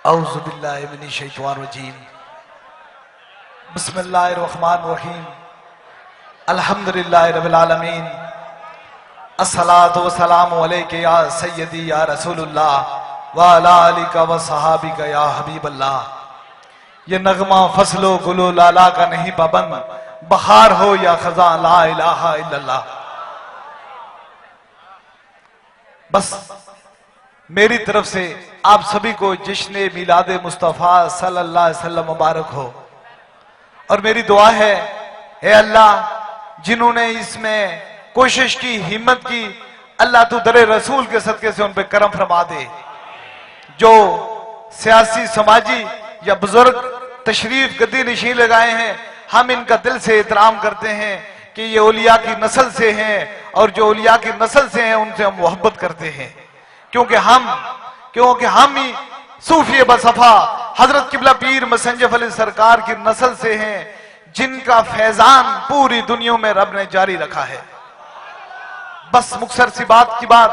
औज़ु बिल्लाहि मिनश शैतानिर रजीम। बिस्मिल्लाहिर रहमानिर रहीम। अल्हम्दुलिल्लाहि रब्बिल आलमीन। अस्सलातु वस्सलामु अलैका या सय्यदी या रसूलुल्लाह व अला आलिका व सहाबिका या हबीबल्लाह। ये नगमा फसलो गुलो लाला का नहीं पाबंद, बहार हो या खजा ला इलाहा इल्लल्लाह। बस मेरी तरफ से आप सभी को जश्न मिलाद मुस्तफ़ा सल्लल्लाहु अलैहि वसल्लम मुबारक हो। और मेरी दुआ है, हे अल्लाह जिन्होंने इसमें कोशिश की, हिम्मत की, अल्लाह तू दरे रसूल के सदके से उन पे करम फरमा दे। जो सियासी समाजी या बुजुर्ग तशरीफ गद्दी नशीन लगाए हैं, हम इनका दिल से एहतराम करते हैं कि ये औलिया की नस्ल से हैं और जो औलिया की नस्ल से हैं उनसे हम मोहब्बत करते हैं, क्योंकि हम ही सूफी बसफा हजरत किबला पीर मसंजफ अली सरकार की नस्ल से हैं, जिनका फैजान पूरी दुनिया में रब ने जारी रखा है। बस मुख्तसर सी बात की बात,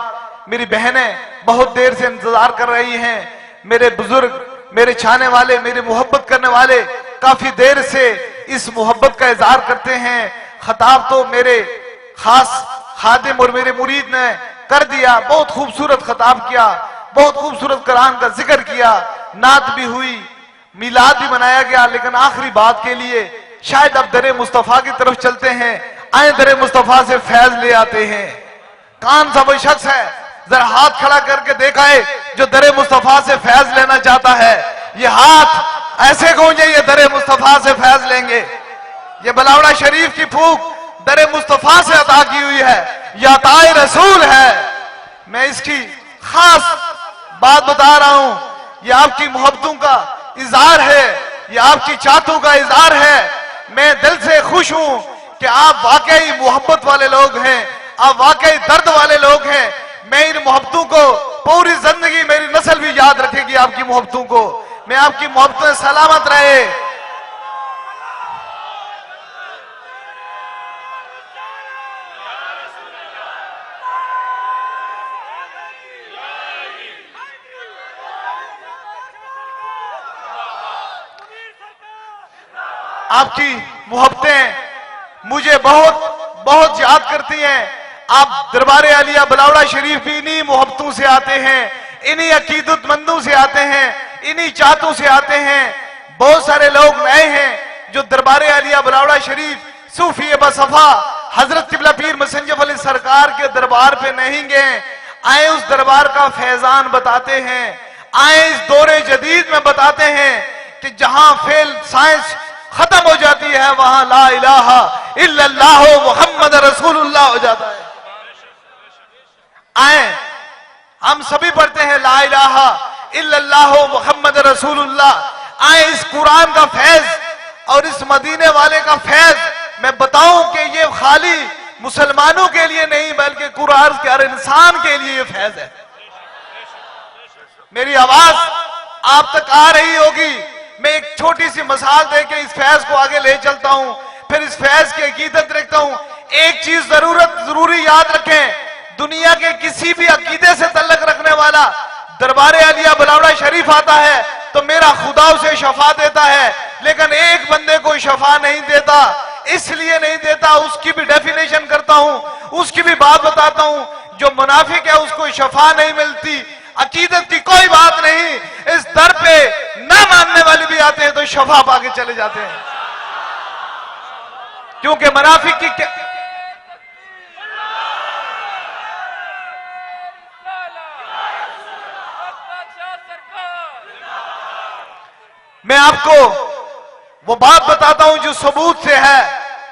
मेरी बहनें बहुत देर से इंतजार कर रही हैं, मेरे बुजुर्ग, मेरे चाहने वाले, मेरे मोहब्बत करने वाले काफी देर से इस मोहब्बत का इजहार करते हैं। खताब तो मेरे खास खादिम और मेरे मुरीद ने कर दिया, बहुत खूबसूरत खताब किया, बहुत खूबसूरत कुरान का जिक्र किया, नात भी हुई, मिलाद भी मनाया गया। लेकिन आखिरी बात के लिए शायद अब दरे मुस्तफा की तरफ चलते हैं। आए दरे मुस्तफा से फैज ले आते हैं। कौन सा वो शख्स है, जरा हाथ खड़ा करके देखा है जो दरे मुस्तफा से फैज लेना चाहता है? ये हाथ ऐसे गूंजे, ये दरे मुस्तफा से फैज लेंगे। ये बलावड़ा शरीफ की फूक दरे मुस्तफा से अता की हुई है, यह अताए रसूल है। मैं इसकी खास बात बता रहा हूं, यह आपकी मोहब्बतों का इजहार है, यह आपकी चाहतों का इजहार है। मैं दिल से खुश हूं कि आप वाकई मोहब्बत वाले लोग हैं, आप वाकई दर्द वाले लोग हैं। मैं इन मोहब्बतों को पूरी जिंदगी, मेरी नस्ल भी याद रखेगी आपकी मोहब्बतों को। मैं आपकी मोहब्बतें सलामत रहे। आपकी मोहब्बतें मुझे बहुत बहुत याद करती हैं। आप दरबारे आलिया बलावड़ा शरीफ भी इन्हीं मोहब्बतों से आते हैं, इन्हीं अकीदतमंदों से आते हैं, इन्हीं चाहतों से आते हैं। बहुत सारे लोग नए हैं जो दरबारे आलिया बलावड़ा शरीफ सूफी बसफा हजरत किबला पीर मसंजफ अली सरकार के दरबार पे नहीं गए। आए उस दरबार का फैजान बताते हैं, आए इस दौरे जदीद में बताते हैं कि जहां फेल साइंस खत्म हो जाती है, वहां ला इलाहा इल्लल्लाह मुहम्मद रसूलुल्लाह हो जाता है। आए हम सभी पढ़ते हैं ला इलाहा इल्लल्लाह मुहम्मद रसूलुल्लाह। आए इस कुरान का फैज और इस मदीने वाले का फैज मैं बताऊं कि ये खाली मुसलमानों के लिए नहीं, बल्कि कुरान के हर इंसान के लिए ये फैज है। मेरी आवाज आप तक आ रही होगी। मैं एक छोटी सी मिसाल देके इस फैज को आगे ले चलता हूं, फिर इस फैज की अकीदत रखता हूं। एक चीज जरूरी याद रखें, दुनिया के किसी भी अकीदे से तल्लक रखने वाला दरबारे आलिया बलावड़ा शरीफ आता है तो मेरा खुदा उसे शफा देता है, लेकिन एक बंदे को शफा नहीं देता। इसलिए नहीं देता, उसकी भी डेफिनेशन करता हूं, उसकी भी बात बताता हूं। जो मुनाफिक है उसको शफा नहीं मिलती, अकीदत की कोई बात नहीं। इस दर पे ना मानने वाले भी आते हैं तो शफा पाके चले जाते हैं, क्योंकि मुनाफिक की मैं आपको वो बात बताता हूं जो सबूत से है,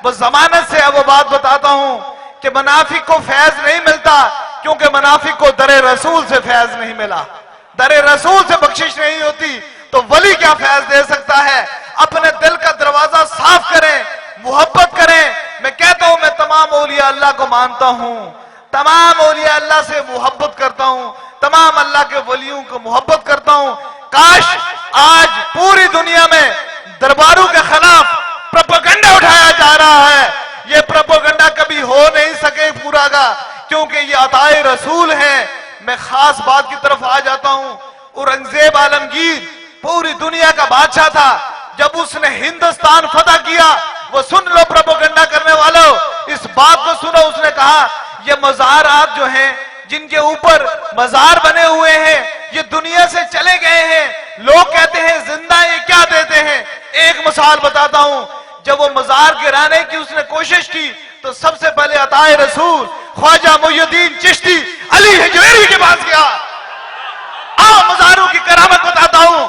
वो जमानत से है। वो बात बताता हूं कि मुनाफिक को फैज नहीं मिलता, क्योंकि मुनाफिक को दरे रसूल से फैज नहीं मिला। दरे रसूल से बख्शिश नहीं होती तो वली क्या फैज दे सकता है? अपने दिल का दरवाजा साफ करें, मोहब्बत करें। मैं कहता हूं, मैं तमाम औलिया अल्लाह को मानता हूं, तमाम औलिया अल्लाह से मोहब्बत करता हूं, तमाम अल्लाह के वलियों को मोहब्बत करता हूं। काश आज पूरी दुनिया में दरबारों के खिलाफ प्रोपेगेंडा उठाया जा रहा है। ये प्रोपेगेंडा कभी हो नहीं सके पूरा का, क्योंकि ये अताए रसूल हैं। मैं खास बात की तरफ आ जाता हूं। औरंगजेब आलमगीर पूरी दुनिया का बादशाह था। जब उसने हिंदुस्तान फतह किया, वो सुन लो प्रोपेगेंडा करने वालों, इस बात को सुनो, उसने कहा ये मज़ारात जो हैं, जिनके ऊपर मज़ार बने हुए हैं, ये दुनिया से चले गए हैं। लोग कहते हैं जिंदा ये क्या देते हैं। एक मिसाल बताता हूं, जब वो मज़ार गिराने की उसने कोशिश की तो सबसे पहले अताए रसूल ख्वाजा मुइनुद्दीन चिश्ती अली हजवेरी के पास गया। आओ मज़ारों की करामत बताता हूं।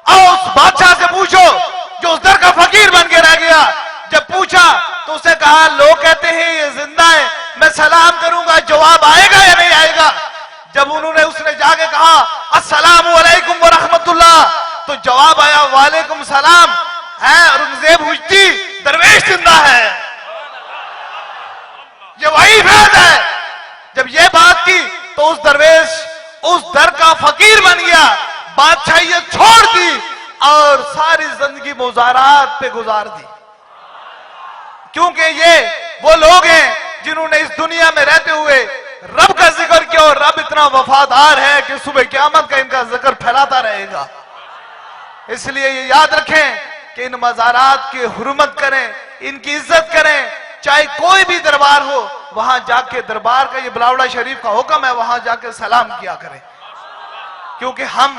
आओ उस बादशाह से पूछो जो उस दर का फकीर बन के रह गया। जब पूछा तो उसने कहा लोग कहते हैं ये जिंदा है, मैं सलाम करूंगा, जवाब आएगा या नहीं आएगा। जब उसने जाके कहा अस्सलामु अलैकुम व रहमतुल्लाह, तो जवाब आया वालेकुम सलाम है, औरंगजेब हुज्जी दरवेश जिंदा है। ये वही फैज है। जब ये बात की तो उस दरवेश उस दर का फकीर बन गया, बादशाहियत छोड़ दी और सारी जिंदगी मुज़ारात पे गुजार दी। क्योंकि ये वो लोग हैं जिन्होंने इस दुनिया में रहते हुए रब का जिक्र किया, और रब इतना वफादार है कि सुबह क़यामत का इनका जिक्र फैलाता रहेगा। इसलिए ये याद रखें कि इन मज़ारात की हुर्मत करें, इनकी इज्जत करें। चाहे कोई भी दरबार हो, वहां जाके दरबार का, ये बिलावड़ा शरीफ का हुक्म है, वहां जाके सलाम किया करें, क्योंकि हम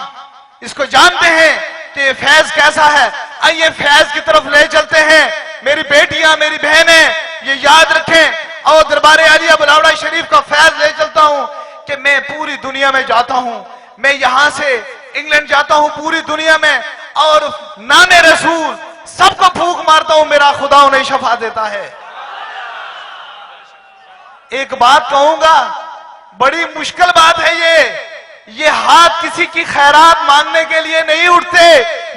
इसको जानते हैं कि ये फैज कैसा है। आइए फैज की तरफ ले चलते हैं। मेरी बेटियां, मेरी बहनें, ये याद रखें, और दरबार आलिया बिलावड़ा शरीफ का फैज ले चलता हूं कि मैं पूरी दुनिया में जाता हूं। मैं यहां से इंग्लैंड जाता हूं, पूरी दुनिया में, और नाने रसूल सबको फूंक मारता हूं, मेरा खुदा उन्हें शफा देता है। एक बात कहूंगा, बड़ी मुश्किल बात है ये हाथ किसी की खैरात मांगने के लिए नहीं उठते,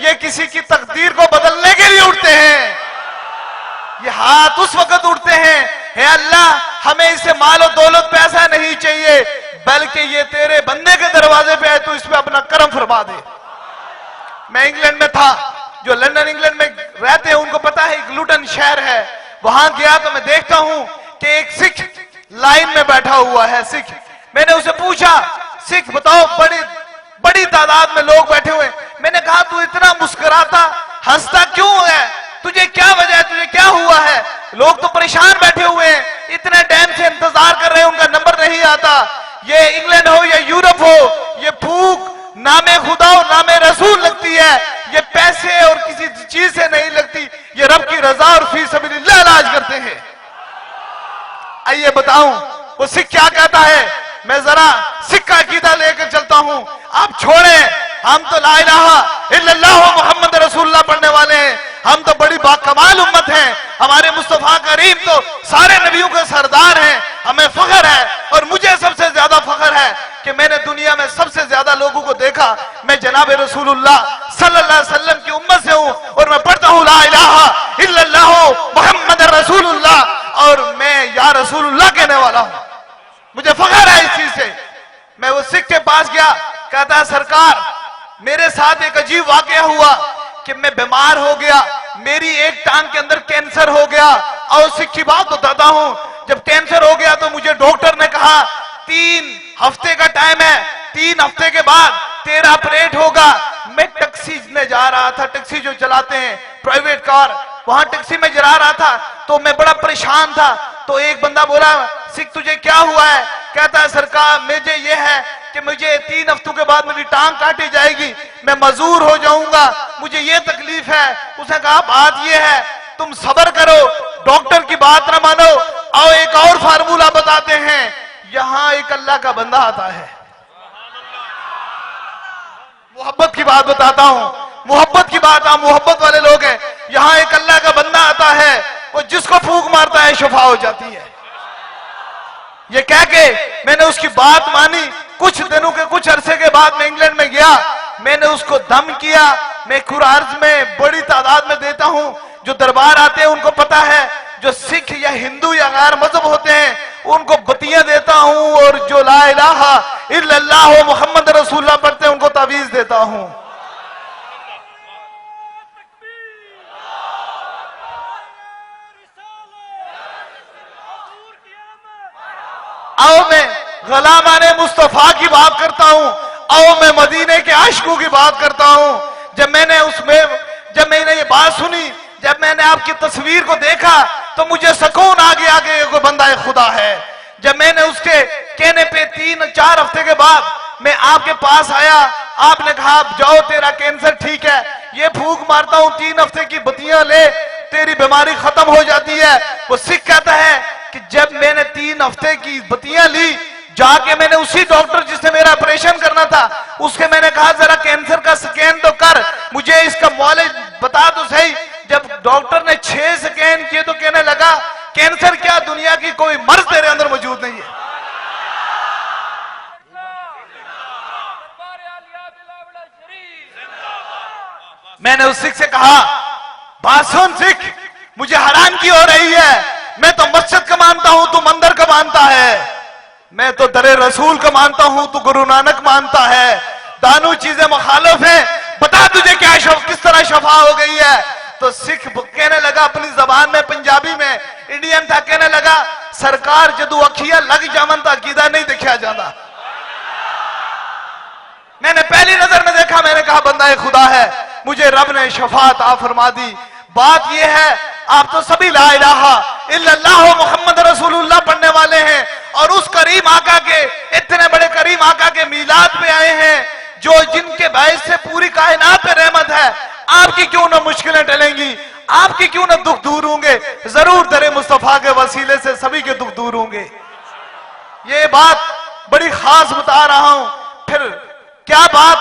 ये किसी की तकदीर को बदलने के लिए उठते हैं। ये हाथ उस वक्त उठते हैं, हे अल्लाह हमें इसे माल और दौलत पैसा नहीं चाहिए, बल्कि ये तेरे बंदे के दरवाजे पे है, तो इस पे अपना करम फरमा दे। मैं इंग्लैंड में था, जो लंदन इंग्लैंड में रहते हैं उनको पता है, एक लुटन शहर है, वहां गया तो मैं देखता हूं कि एक सिख लाइन में बैठा हुआ है। सिख, मैंने उसे पूछा सिख बताओ, बड़ी तादाद में लोग बैठे हुए। मैंने कहा तू इतना मुस्कुराता हंसता क्यों है, तुझे क्या वजह है, तुझे क्या हुआ है। लोग तो परेशान बैठे हुए हैं, इतने टाइम से इंतजार कर रहे हैं, उनका नंबर नहीं आता। ये इंग्लैंड हो या यूरोप हो, ये भूख नामे खुदा और नामे रसूल लगती है, ये पैसे और किसी चीज से नहीं लगती, ये रब की रजा और फी सबीलिल्लाह इलाज करते हैं। आइए बताऊं वो सिख क्या कहता है, मैं जरा सिख का अकीदा लेकर चलता हूं। आप छोड़े, हम तो ला इलाहा इल्लल्लाह मुहम्मद रसूलुल्लाह पढ़ने वाले हैं, हम तो बड़ी बाकमाल उम्मत हैं। हमारे मुस्तफा करीम तो सारे नबियों के सरदार हैं, हमें फख्र है। और मुझे सबसे ज्यादा फख्र है कि मैंने दुनिया में सबसे ज्यादा लोगों को देखा, मैं जनाब रसूलुल्लाह सल्लल्लाहु अलैहि वसल्लम की उम्मत से हूं, और मैं पढ़ता हूं ला इलाहा इल्लल्लाह मुहम्मद रसूलुल्लाह, और मैं या रसूलुल्लाह कहने वाला हूं। मुझे फख्र है इस चीज से। मैं वो सिख के पास गया, कहता सरकार मेरे साथ एक अजीब वाकया हुआ कि मैं बीमार हो गया, मेरी एक टांग के अंदर कैंसर हो गया। और सिख की बात बताता हूं, जब कैंसर हो गया तो मुझे डॉक्टर ने कहा 3 हफ्ते का टाइम है, 3 हफ्ते के बाद तेरा ऑपरेट होगा। मैं टैक्सी में जा रहा था, टैक्सी जो चलाते हैं प्राइवेट कार, वहां टैक्सी में जा रहा था, तो मैं बड़ा परेशान था। तो एक बंदा बोला सिख तुझे क्या हुआ है, कहता है सरकार मुझे ये है कि मुझे 3 हफ्तों के बाद मेरी टांग काटी जाएगी, मैं मजूर हो जाऊंगा, मुझे ये तकलीफ है। उसने कहा बात ये है तुम सब्र करो, डॉक्टर की बात ना मानो, और एक और फार्मूला बताते हैं। यहां एक अल्लाह का बंदा आता है, मोहब्बत की बात बताता हूं, मोहब्बत की बात, आप मोहब्बत वाले लोग हैं। यहां एक अल्लाह का बंदा आता है, वो जिसको फूंक मारता है शफा हो जाती है। ये कह के मैंने उसकी बात मानी। कुछ दिनों के कुछ अरसे के बाद मैं इंग्लैंड में गया, मैंने उसको दम किया। मैं कुरार्ज में बड़ी तादाद में देता हूं, जो दरबार आते हैं उनको पता है, जो सिख या हिंदू या गैर मजहब होते हैं उनको बतियां देता हूं, और जो ला इलाहा इल्लल्लाह मुहम्मद रसूलुल्लाह पढ़ते हैं उनको तावीज देता हूं। आओ मैं गुलामाने मुस्तफा की बात करता हूं, आओ मैं मदीने के आशिकों की बात करता हूं। जब मैंने ये बात सुनी, जब मैंने आपकी तस्वीर को देखा तो मुझे सुकून आ गया कि कोई बंदा खुदा है। जब मैंने उसके कहने पे 3-4 हफ्ते के बाद मैं आपके पास आया, आपने कहा जाओ तेरा कैंसर ठीक है, ये फूंक मारता हूं 3 हफ्ते की बत्तियां ले, तेरी बीमारी खत्म हो जाती है। वो सिख कहता है कि जब मैंने 3 हफ्ते की बत्तियां ली, जाके मैंने उसी डॉक्टर जिसने मेरा ऑपरेशन करना था उसके मैंने कहा जरा कैंसर का स्कैन तो कर, मुझे इसका मौलिक बता तो सही। जब डॉक्टर ने 6 स्कैन किए तो कहने लगा कैंसर क्या, दुनिया की कोई मर्ज तेरे अंदर मौजूद नहीं है। मैंने उस सिख से कहा बात सुन सिख, मुझे हैरानगी हो रही है, मैं तो मस्जिद का मानता हूं, तू मंदिर का मानता है। मैं तो दरे रसूल का मानता हूं, तू गुरु नानक मानता है। दोनों चीजें मुखालिफ हैं, बता तुझे क्या किस तरह शफा हो गई है। तो सिख कहने लगा अपनी जबान में, पंजाबी में, इंडियन था, कहने लगा सरकार जदू अखिया लग जावन तो अकीदा नहीं देखा जाता। मैंने पहली नजर में देखा, मैंने कहा बंदा खुदा है, मुझे रब ने शफात आ फरमा दी। बात यह है आप तो सभी ला इलाहा इल्लल्लाह मुहम्मद रसूलुल्लाह पढ़ने वाले हैं और उस करीम आका के, इतने बड़े करीम आका के मीलाद पे आए हैं जो जिनके बायस से पूरी कायनात पे रहमत है। आपकी क्यों ना मुश्किलें टलेंगी, आपकी क्यों ना दुख दूर होंगे, जरूर दरे मुस्तफा के वसीले से सभी के दुख दूर होंगे। ये बात बड़ी खास बता रहा हूं। फिर क्या बात,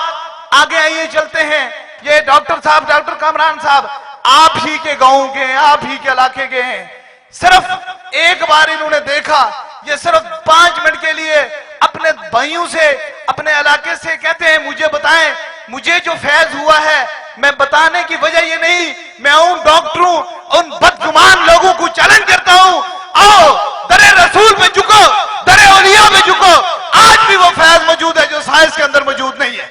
आगे आइए चलते हैं। ये डॉक्टर साहब, डॉक्टर कामरान साहब, आप ही के गांव के हैं, आप ही के इलाके के हैं। सिर्फ एक बार इन्होंने देखा, ये सिर्फ 5 मिनट के लिए अपने भाइयों से, अपने इलाके से कहते हैं मुझे बताएं, मुझे जो फैज हुआ है, मैं बताने की वजह ये नहीं, मैं उन डॉक्टरों, उन बदगुमान लोगों को चैलेंज करता हूं, आओ दरे रसूल पे झुको, दरे औलिया पे झुको। आज भी वो फैज मौजूद है जो साइंस के अंदर मौजूद नहीं है।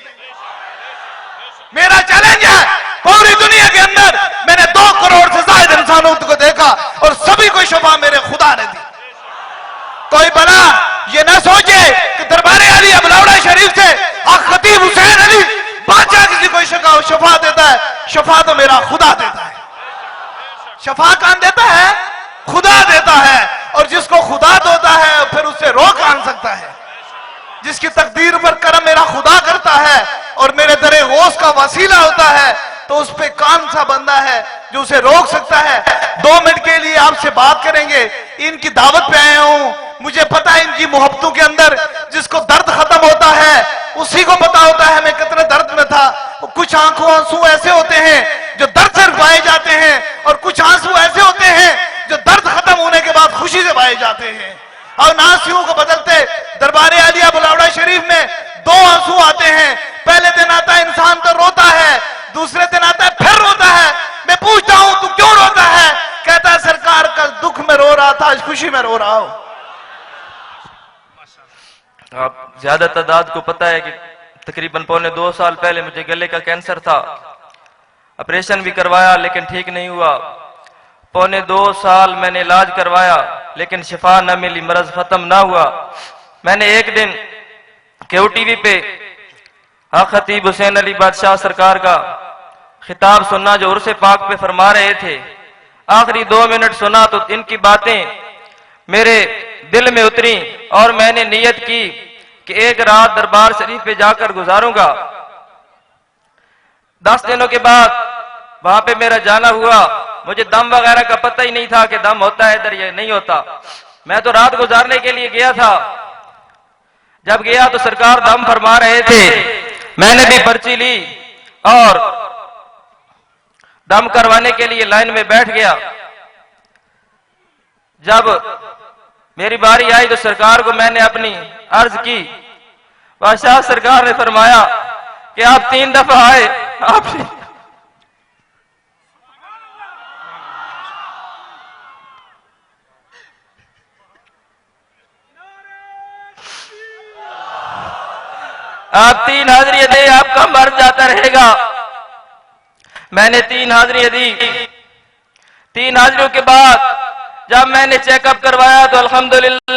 मेरा चैलेंज है, पूरी दुनिया के अंदर मैंने 2 करोड़ से ज्यादा इंसानों को देखा और सभी को शफा मेरे खुदा ने दी। कोई बना ये ना सोचे कि दरबारे अली अबलावड़ा शरीफ से और खतीब हुसैन अली बादशाह किसी को शफा देता है। शफा तो मेरा खुदा देता है। शफा कौन देता है? खुदा देता है। और जिसको खुदा देता है फिर उससे रोक आन सकता है। जिसकी तकदीर पर करम मेरा खुदा करता है और मेरे दरे गौस का वसीला होता है, तो उस पे कौन सा बंदा है जो उसे रोक सकता है। 2 मिनट के लिए आपसे बात करेंगे। इनकी दावत पे आया हूं, मुझे पता है इनकी मोहब्बतों के अंदर जिसको दर्द खत्म होता है उसी को पता होता है मैं कितने दर्द में था। कुछ आंसू ऐसे होते हैं जो दर्द से पाए जाते हैं और कुछ आंसू ऐसे होते हैं जो दर्द खत्म होने के बाद खुशी से पाए जाते हैं। और नासियों को बदलते दरबारे आलिया बुलावड़ा शरीफ में 2 आंसू आते हैं। पहले दिन आता है इंसान तो रोता है, दूसरे दिन आता है फिर रोता है। मैं पूछता हूं तू क्यों रोता है? कहता है सरकार कल दुख में रो रहा था, आज खुशी में रो रहा हूं। आप ज्यादा तादाद को पता है कि तकरीबन 2.25 साल पहले मुझे गले का कैंसर था। ऑपरेशन भी करवाया लेकिन ठीक नहीं हुआ। 2.25 साल मैंने इलाज करवाया लेकिन शिफा न मिली, मरज खत्म ना हुआ। मैंने एक दिन KOTV पे खतीब हुसैन अली बादशाह सरकार का खिताब सुना जो उर्से पाक पे फरमा रहे थे। आखिरी 2 मिनट सुना तो इनकी बातें मेरे दिल में उतरी और मैंने नियत की कि एक रात दरबार शरीफ पे जाकर गुजारूंगा। 10 दिनों के बाद वहां पे मेरा जाना हुआ। मुझे दम वगैरह का पता ही नहीं था कि दम होता है इधर, ये नहीं होता। मैं तो रात गुजारने के लिए गया था। जब गया तो सरकार दम फरमा रहे थे। मैंने भी पर्ची ली और दम करवाने के लिए लाइन में बैठ गया। जब मेरी बारी आई तो सरकार को मैंने अपनी अर्ज की। बादशाह सरकार ने फरमाया कि आप 3 दफा आए, आप 3 हाजिरी दे, आपका मर जाता रहेगा। मैंने 3 हाजिरी दी। 3 हाजिरियों के बाद जब मैंने चेकअप करवाया तो अल्हम्दुलिल्लाह